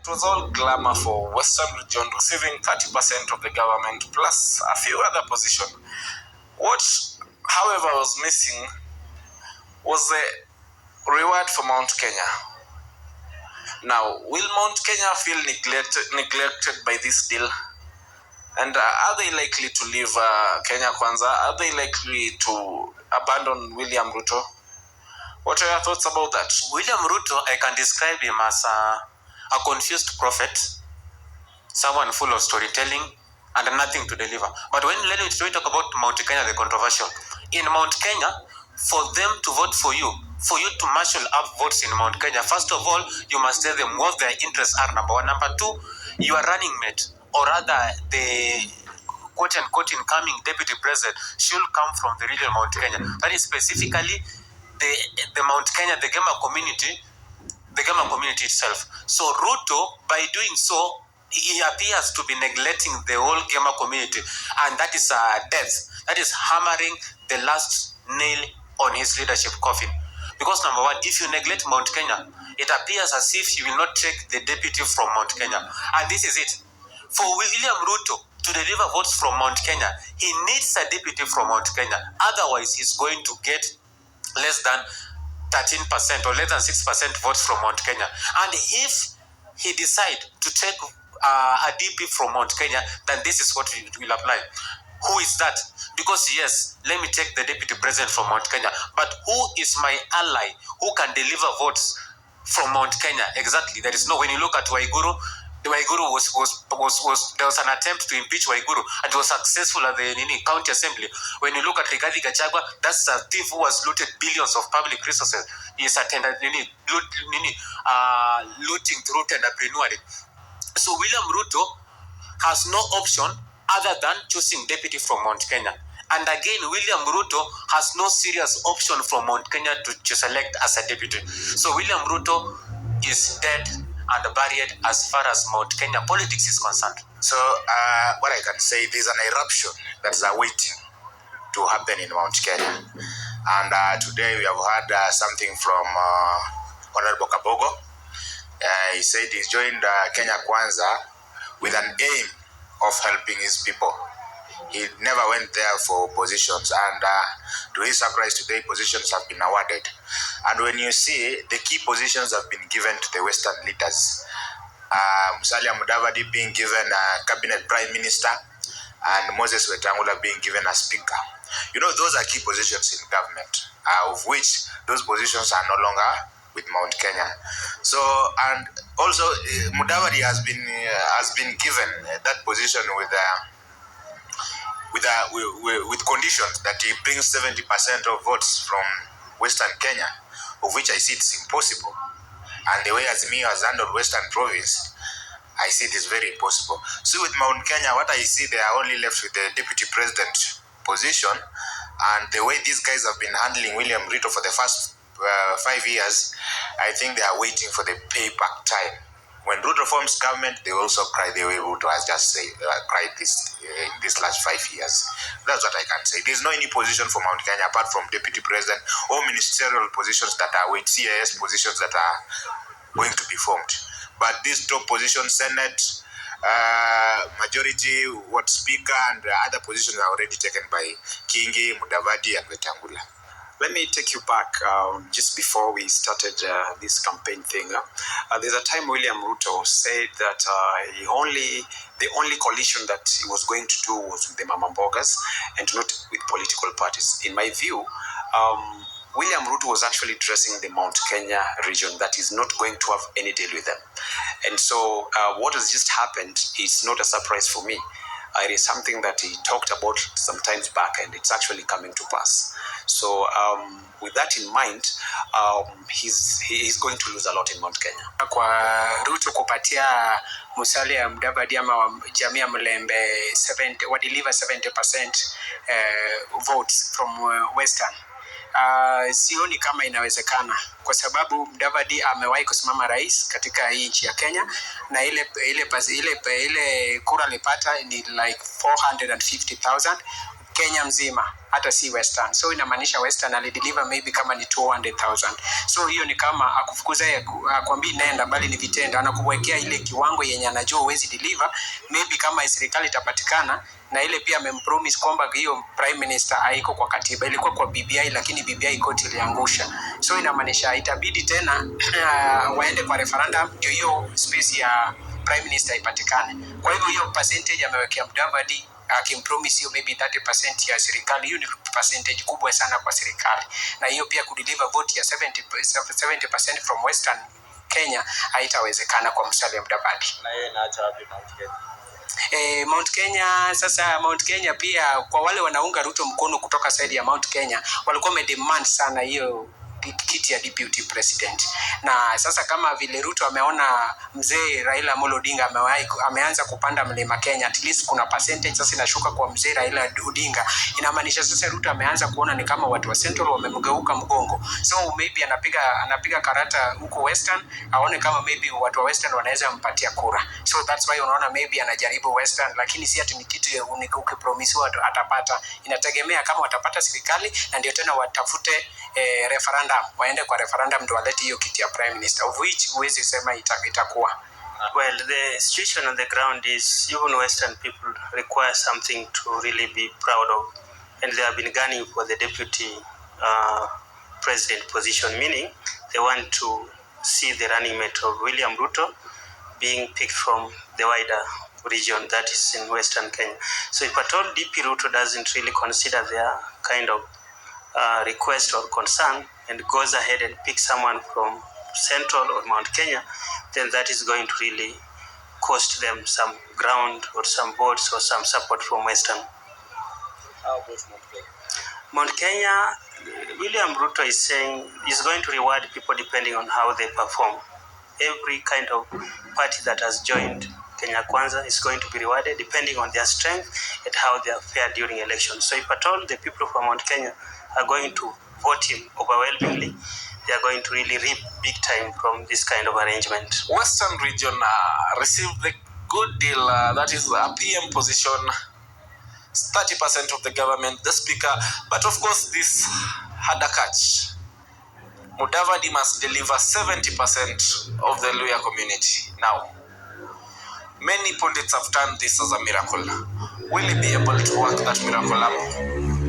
It was all glamour for Western region, receiving 30% of the government plus a few other positions. What, however, was missing was the reward for Mount Kenya. Now, will Mount Kenya feel neglected by this deal? And are they likely to leave Kenya Kwanza? Are they likely to abandon William Ruto? What are your thoughts about that? William Ruto, I can describe him as a confused prophet, someone full of storytelling and nothing to deliver. But when we talk about Mount Kenya, the controversial, in Mount Kenya, for them to vote for you to marshal up votes in Mount Kenya, first of all, you must tell them what their interests are, number one. Number two, your running mate, or rather the quote-unquote incoming deputy president should come from the region of Mount Kenya. That is specifically the Mount Kenya, the Gema community itself. So Ruto, by doing so, he appears to be neglecting the whole Gema community, and that is death. That is hammering the last nail on his leadership coffin. Because number one, if you neglect Mount Kenya, it appears as if you will not take the deputy from Mount Kenya. And this is it. For William Ruto to deliver votes from Mount Kenya, he needs a deputy from Mount Kenya. Otherwise, he's going to get less than 13% or less than 6% votes from Mount Kenya. And if he decides to take a DP from Mount Kenya, then this is what it will apply. Who is that? Because yes, let me take the deputy president from Mount Kenya, but who is my ally who can deliver votes from Mount Kenya? Exactly. There is no. When you look at Waiguru, there was an attempt to impeach Waiguru and it was successful at the county assembly. When you look at Rigathi Gachagua, that's a thief who has looted billions of public resources. He is attended looting through entrepreneurship. So William Ruto has no option other than choosing deputy from Mount Kenya. And again, William Ruto has no serious option from Mount Kenya to select as a deputy. So William Ruto is dead and buried as far as Mount Kenya politics is concerned. So what I can say, there's an eruption that's waiting to happen in Mount Kenya. And today we have heard something from Honorable Kabogo. He said he's joined Kenya Kwanza with an aim of helping his people. He never went there for positions, and to his surprise today, positions have been awarded. And when you see the key positions have been given to the Western leaders, Musalia Mudavadi being given a cabinet prime minister, and Moses Wetangula being given a speaker. You know, those are key positions in government, of which those positions are no longer with Mount Kenya. So, and also Mudavadi has been given that position with conditions that he brings 70% of votes from Western Kenya, of which I see it's impossible. And the way Azimio has handled Western Province, I see it is very impossible. So with Mount Kenya, what I see, they are only left with the deputy president position. And the way these guys have been handling William Ruto for the first 5 years, I think they are waiting for the payback time. When Ruto forms government, they also cry the way Ruto has just cried in this last 5 years. That's what I can say. There's no any position for Mount Kenya apart from deputy president or ministerial positions that are with CIS positions that are going to be formed. But these top positions, Senate, majority, speaker, and other positions are already taken by Kingi, Mudavadi, and Wetangula. Let me take you back just before we started this campaign thing. There's a time William Ruto said that the only coalition that he was going to do was with the Mama Mbogas and not with political parties. In my view, William Ruto was actually addressing the Mount Kenya region that is not going to have any deal with them. And so what has just happened is not a surprise for me. It is something that he talked about some times back, and it's actually coming to pass. So with that in mind, he's going to lose a lot in Mount Kenya. Kwa Ruto kupatia Musalia Mudavadi ama jamii ya Mlembe wadeliver 70% votes from Western. Sioni kama inawezekana kwa sababu Mudavadi amewahi kusimama rais katika hii nchi ya Kenya na ile kura alipata ni like 450,000 Kenya mzima, hata si Western. So inamaanisha Western alideliver maybe kama ni 200,000. So hiyo ni kama akufukuza akwambii nenda, bali ni vitendo. Anakuwekea ile kiwango yenye anajua uwezi deliver, maybe kama serikali itapatikana, na ile pia amempromise kwamba hiyo prime minister haiko kwa katiba, ilikuwa kwa BBI, lakini BBI koti iliangusha. So inamaanisha itabidi tena waende kwa referendum ndio hiyo space ya prime minister ipatikane. Kwa hivyo hiyo percentage amewekea Mudavadi, akimpromise hiyo maybe 30% ya serikali. Hiyo ni percentage kubwa sana kwa serikali, na hiyo pia kudeliver vote ya 70% from Western Kenya haitawezekana kwa Musalia Mudavadi. Na yeye inaacha wapi Mount Kenya? Mount Kenya sasa, Mount Kenya pia kwa wale wanaunga Ruto mkono kutoka side ya Mount Kenya walikuwa wamedemand sana hiyo kiti ya deputy president. Na sasa kama vile Ruto ameona mzee Raila Amolo Odinga ameanza kupanda mlima Kenya, at least kuna percentage sasa inashuka kwa mzee Raila Odinga, inamaanisha sasa Ruto ameanza kuona ni kama watu wa Central wamemgeuka mgongo. So maybe anapiga karata huko Western, aone kama maybe watu wa Western wanaweza mpatia kura. So that's why unaona maybe anajaribu Western, lakini si ati ni kitu ukipromisiwa atapata. Inategemea kama watapata serikali, na ndio tena watafute referendum, waende kwa referendum ndio walete hiyo kiti ya prime minister, of which huwezi sema itakuwa. Well, the situation on the ground is even Western people require something to really be proud of, and they have been gunning for the deputy president position, meaning they want to see the running mate of William Ruto being picked from the wider region that is in Western Kenya. So if at all DP Ruto doesn't really consider their kind of request or concern and goes ahead and picks someone from Central or Mount Kenya, then that is going to really cost them some ground or some votes or some support from Western. How about Mount Kenya? Mount Kenya, William Ruto is saying he's going to reward people depending on how they perform. Every kind of party that has joined Kenya Kwanza is going to be rewarded depending on their strength and how they are fared during elections. So if at all the people from Mount Kenya are going to vote him overwhelmingly, they are going to really reap big time from this kind of arrangement. Western region received the good deal, that is a PM position, 30% of the government, the speaker, but of course this had a catch. Mudavadi must deliver 70% of the Luhya community. Now, many pundits have turned this as a miracle. Will he be able to work that miracle up?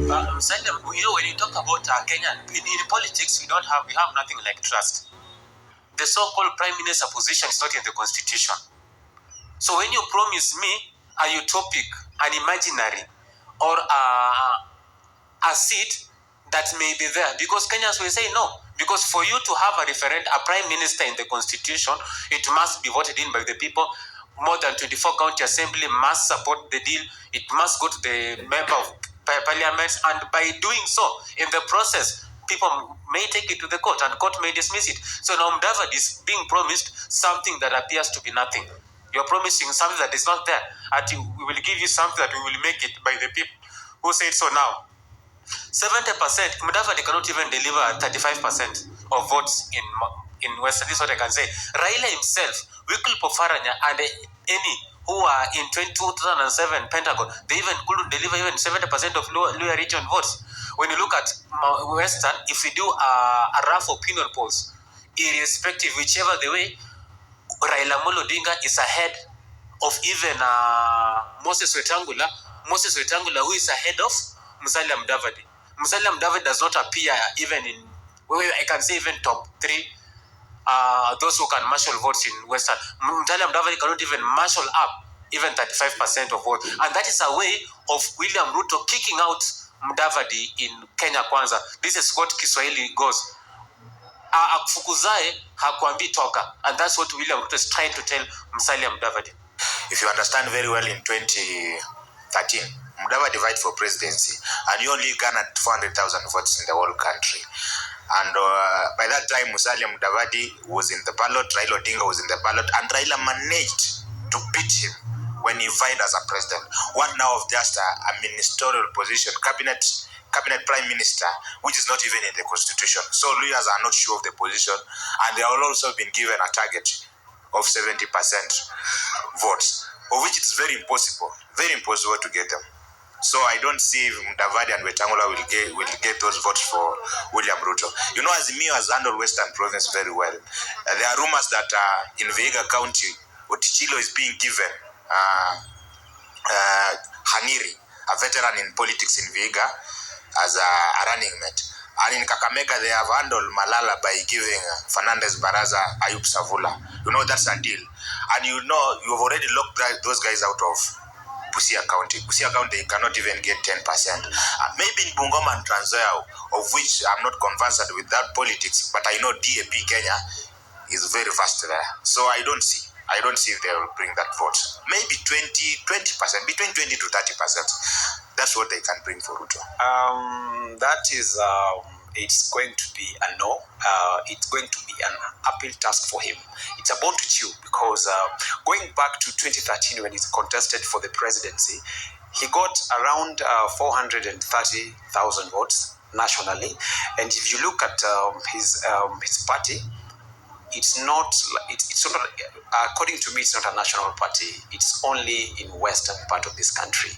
When you talk about Kenya, in politics, we have nothing like trust. The so-called prime minister position is not in the constitution. So when you promise me a utopic, an imaginary, or a seat that may be there, because Kenyans will say no. Because for you to have a prime minister in the constitution, it must be voted in by the people. More than 24 county assembly must support the deal. It must go to the member of parliament, and by doing so, in the process, people may take it to the court, and court may dismiss it. So now Mudavadi is being promised something that appears to be nothing. You're promising something that is not there, and we will give you something that we will make it by the people who said so now. 70%, Mudavadi cannot even deliver 35% of votes in Western. This is what I can say. Raila himself, Wikul Pofaranya, and any who are in 2007 Pentagon, they even couldn't deliver even 70% of Luhya region votes. When you look at Western, if we do a rough opinion polls, irrespective whichever the way, Raila Amolo Odinga is ahead of even Moses Wetangula, who is ahead of Musalia Mudavadi. Musalia Mudavadi does not appear even in, I can say even top 3, those who can marshal votes in Western. Musalia Mudavadi cannot even marshal up even 35% of votes. And that is a way of William Ruto kicking out Mudavadi in Kenya Kwanza. This is what Kiswahili goes. Akufukuzae hakuambi toka. And that's what William Ruto is trying to tell Musalia Mudavadi. If you understand very well, in 2013, Mudavadi vied for presidency, and he only garnered 400,000 votes in the whole country. And by that time, Musalia Mudavadi was in the ballot, Raila Odinga was in the ballot, and Raila managed to beat him when he vied as a president. What now of just a ministerial position, cabinet prime minister, which is not even in the constitution. So lawyers are not sure of the position, and they have also been given a target of 70% votes, of which it's very impossible to get them. So I don't see if Mudavadi and Wetangula will get those votes for William Ruto. You know, Azimio has handled Western Province very well. There are rumors that in Vihiga County, Otichilo is being given Haniri, a veteran in politics in Vihiga, as a running mate. And in Kakamega, they have handled Malala by giving Fernandez Baraza Ayub Savula. You know, that's a deal. And you know, you've already locked those guys out of Busia County. Busia County cannot even get 10%. Maybe in Bungoma and Trans Nzoia, of which I'm not conversant with that politics, but I know DAP Kenya is very vast there. So I don't see if they will bring that vote. Maybe 20%, between 20 to 30%. That's what they can bring for Ruto. That is, it's going to be a no. It's going to be an uphill task for him. It's a bone to chew because going back to 2013 when he contested for the presidency, he got around 430,000 votes nationally. And if you look at his party, it's not, according to me, it's not a national party. It's only in western part of this country.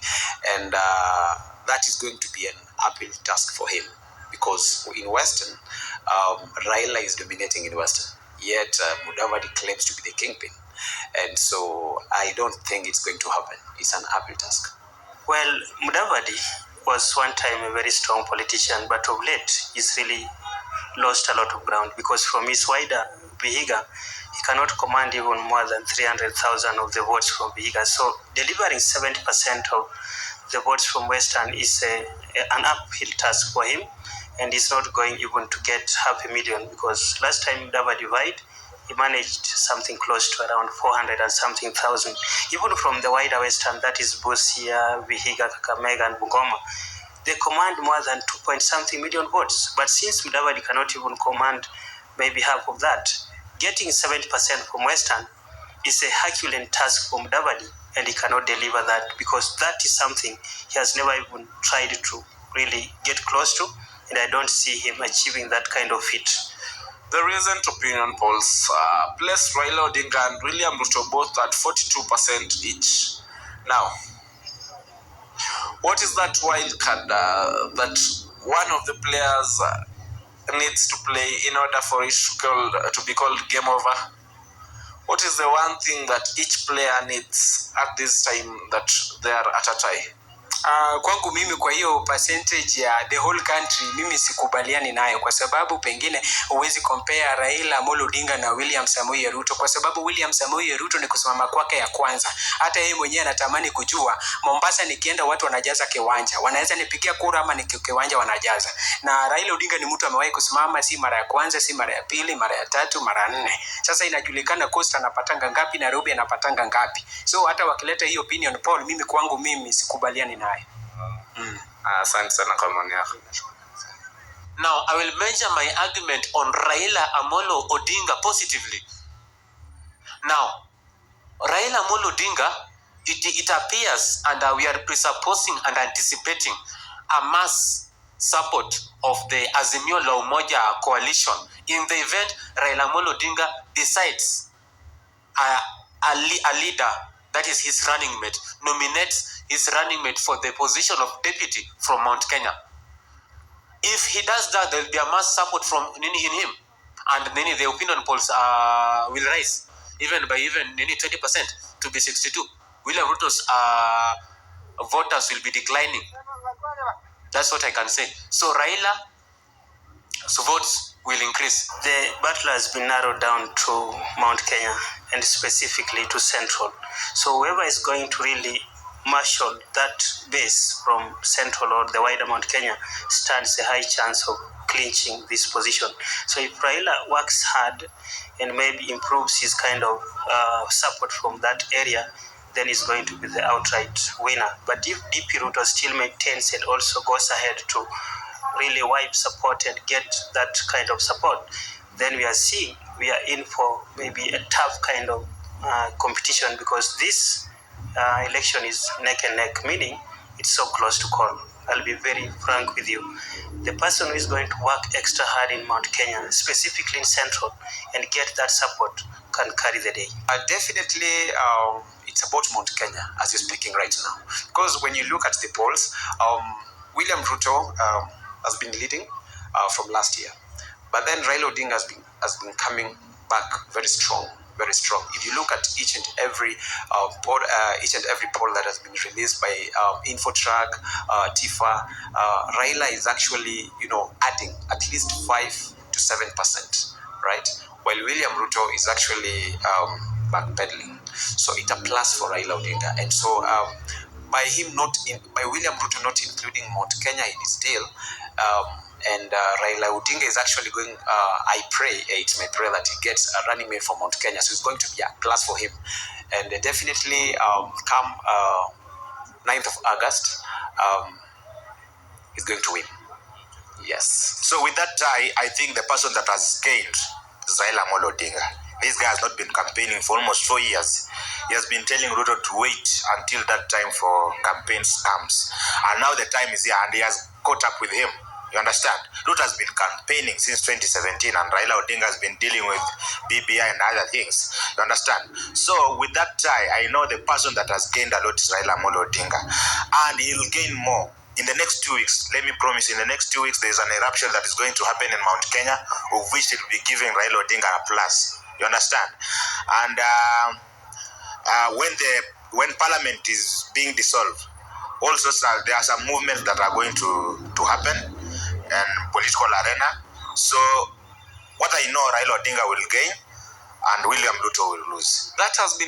And that is going to be an uphill task for him because in western, Raila is dominating in western. Yet Mudavadi claims to be the kingpin. And so I don't think it's going to happen. It's an uphill task. Well, Mudavadi was one time a very strong politician, but of late he's really lost a lot of ground because from his wider Vihiga, he cannot command even more than 300,000 of the votes from Vihiga. So delivering 70% of the votes from Western is an uphill task for him, and he's not going even to get 500,000 because last time Mudavadi divided, he managed something close to around 400 and something thousand. Even from the wider Western, that is Busia, Vihiga, Kakamega, and Bungoma, they command more than 2 million votes. But since Mudavadi cannot even command maybe half of that, getting 70% from Western is a Herculean task for Mudavadi, and he cannot deliver that because that is something he has never even tried to really get close to, and I don't see him achieving that kind of feat. The recent opinion polls placed Raila Odinga and William Ruto both at 42% each. Now, what is that wild card that one of the players needs to play in order for it to be called game over? What is the one thing that each player needs at this time that they are at a tie? Kwangu mimi kwa hiyo percentage ya the whole country mimi sikubaliani nayo kwa sababu pengine huwezi compare Raila Amolo Odinga na William Samoei Ruto kwa sababu William Samoei Ruto ni kusimama kwake ya kwanza. Hata yeye mwenyewe anatamani kujua Mombasa nikienda watu wanajaza kiwanja. Wanaweza nipigia kura ama kiwanja wanajaza. Na Raila Odinga ni mtu amewahi kusimama si mara ya kwanza, si mara ya pili, mara ya tatu, mara 4. Sasa inajulikana Coast anapatanga ngapi, Nairobi anapatanga ngapi. So hata wakileta hiyo opinion poll mimi kwangu mimi sikubaliani nayo. Asante sana kwa maoni yako. Now, I will measure my argument on Raila Amolo Odinga positively. Now, Raila Amolo Odinga, it appears, and we are presupposing and anticipating a mass support of the Azimio la Umoja coalition in the event Raila Amolo Odinga decides a leader, that is his running mate, nominates his running mate for the position of deputy from Mount Kenya. If he does that, there will be a mass support in him, and then the opinion polls will rise even by 20% to be 62. William Ruto's voters will be declining. That's what I can say. So Raila's votes will increase. The battle has been narrowed down to Mount Kenya and specifically to Central. So whoever is going to really marshal that base from Central or the wider Mount Kenya stands a high chance of clinching this position. So if Raila works hard and maybe improves his kind of support from that area, then he's going to be the outright winner. But if DP Ruto still maintains and also goes ahead to really wipe support and get that kind of support, then we are in for maybe a tough kind of competition because this election is neck and neck, meaning it's so close to call. I'll be very frank with you. The person who is going to work extra hard in Mount Kenya, specifically in Central, and get that support can carry the day. Definitely, it's about Mount Kenya as you're speaking right now. Because when you look at the polls, William Ruto has been leading from last year. But then Raila Odinga has been coming back very strong, very strong. If you look at each and every poll that has been released by Infotrack, Tifa, Raila is actually, adding at least 5 to 7%, right? While William Ruto is actually backpedaling. So it's a plus for Raila Odinga, and so by William Ruto not including Mount Kenya in his deal. And Raila Odinga is actually going, it's my prayer that he gets a running mate for Mount Kenya. So it's going to be a plus for him. And definitely come 9th of August, he's going to win. Yes. So with that tie, I think the person that has gained is Raila Amolo Odinga. This guy has not been campaigning for almost 4 years. He has been telling Ruto to wait until that time for campaigns comes. And now the time is here and he has caught up with him. You understand? Ruto has been campaigning since 2017 and Raila Odinga has been dealing with BBI and other things. You understand? So with that tie, I know the person that has gained a lot is Raila Amolo Odinga. And he'll gain more. In the next 2 weeks, let me promise, in the next 2 weeks, there's an eruption that is going to happen in Mount Kenya, of which it will be giving Raila Odinga a plus. You understand? And when Parliament is being dissolved, also there are some movements that are going to happen in political arena. So what I know, Raila Odinga will gain, and William Ruto will lose. That has been